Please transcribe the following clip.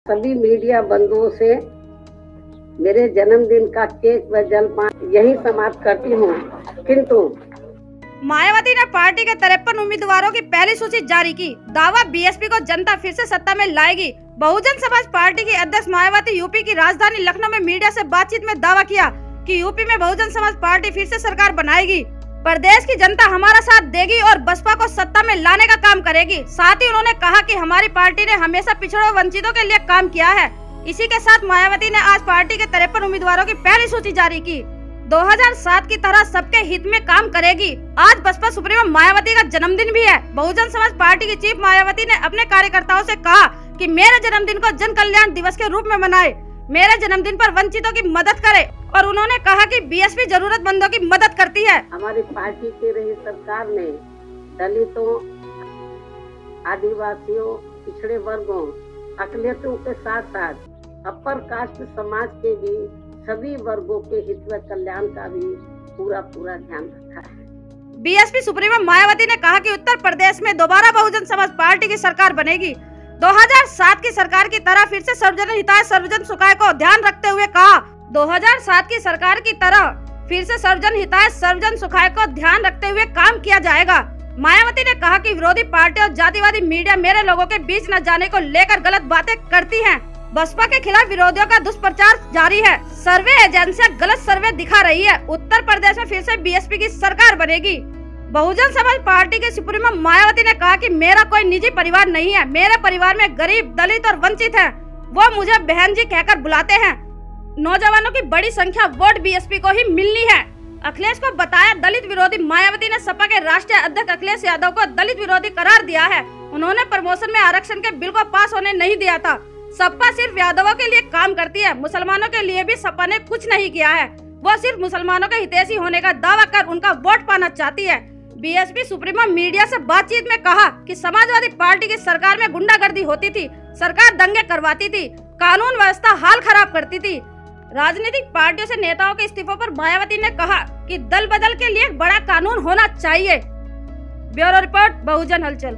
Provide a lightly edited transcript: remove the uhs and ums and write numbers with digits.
सभी मीडिया बंधुओं से मेरे जन्मदिन का केक व जलपान यही समाप्त करती हूँ। किंतु मायावती ने पार्टी के 53 उम्मीदवारों की पहली सूची जारी की। दावा बीएसपी को जनता फिर से सत्ता में लाएगी। बहुजन समाज पार्टी की अध्यक्ष मायावती यूपी की राजधानी लखनऊ में मीडिया से बातचीत में दावा किया कि यूपी में बहुजन समाज पार्टी फिर से सरकार बनाएगी। प्रदेश की जनता हमारा साथ देगी और बसपा को सत्ता में लाने का काम करेगी। साथ ही उन्होंने कहा कि हमारी पार्टी ने हमेशा पिछड़ों वंचितों के लिए काम किया है। इसी के साथ मायावती ने आज पार्टी के 53 उम्मीदवारों की पहली सूची जारी की। 2007 की तरह सबके हित में काम करेगी। आज बसपा सुप्रीमो मायावती का जन्मदिन भी है। बहुजन समाज पार्टी की चीफ मायावती ने अपने कार्यकर्ताओं से कहा कि मेरे जन्मदिन को जन कल्याण दिवस के रूप में मनाए, मेरे जन्मदिन पर वंचितों की मदद करे और उन्होंने कहा कि बीएसपी जरूरतमंदों की मदद करती है। हमारी पार्टी की रही सरकार ने दलितों, आदिवासियों, पिछड़े वर्गों, अकलियतों के साथ साथ अपर कास्ट समाज के भी सभी वर्गों के हित व कल्याण का भी पूरा ध्यान रखा है। बीएसपी सुप्रीमो मायावती ने कहा कि उत्तर प्रदेश में दोबारा बहुजन समाज पार्टी की सरकार बनेगी। 2007 की सरकार की तरह फिर से सर्वजन हिताय सर्वजन सुखाय को ध्यान रखते हुए कहा 2007 की सरकार की तरह फिर से सर्वजन हिताय सर्वजन सुखाय को ध्यान रखते हुए काम किया जाएगा। मायावती ने कहा कि विरोधी पार्टी और जातिवादी मीडिया मेरे लोगों के बीच न जाने को लेकर गलत बातें करती हैं। बसपा के खिलाफ विरोधियों का दुष्प्रचार जारी है। सर्वे एजेंसियां गलत सर्वे दिखा रही है। उत्तर प्रदेश में फिर से बीएसपी की सरकार बनेगी। बहुजन समाज पार्टी के सुप्रीमो मायावती ने कहा कि मेरा कोई निजी परिवार नहीं है। मेरे परिवार में गरीब, दलित और वंचित हैं। वो मुझे बहन जी कहकर बुलाते हैं। नौजवानों की बड़ी संख्या वोट बीएसपी को ही मिलनी है। अखिलेश को बताया दलित विरोधी। मायावती ने सपा के राष्ट्रीय अध्यक्ष अखिलेश यादव को दलित विरोधी करार दिया है। उन्होंने प्रमोशन में आरक्षण के बिल को पास होने नहीं दिया था। सपा सिर्फ यादवों के लिए काम करती है। मुसलमानों के लिए भी सपा ने कुछ नहीं किया है। वो सिर्फ मुसलमानों के हितैषी होने का दावा कर उनका वोट पाना चाहती है। बीएसपी सुप्रीमो मीडिया से बातचीत में कहा कि समाजवादी पार्टी की सरकार में गुंडागर्दी होती थी, सरकार दंगे करवाती थी, कानून व्यवस्था हाल खराब करती थी। राजनीतिक पार्टियों से नेताओं के इस्तीफों पर मायावती ने कहा कि दल बदल के लिए बड़ा कानून होना चाहिए। ब्यूरो रिपोर्ट, बहुजन हलचल।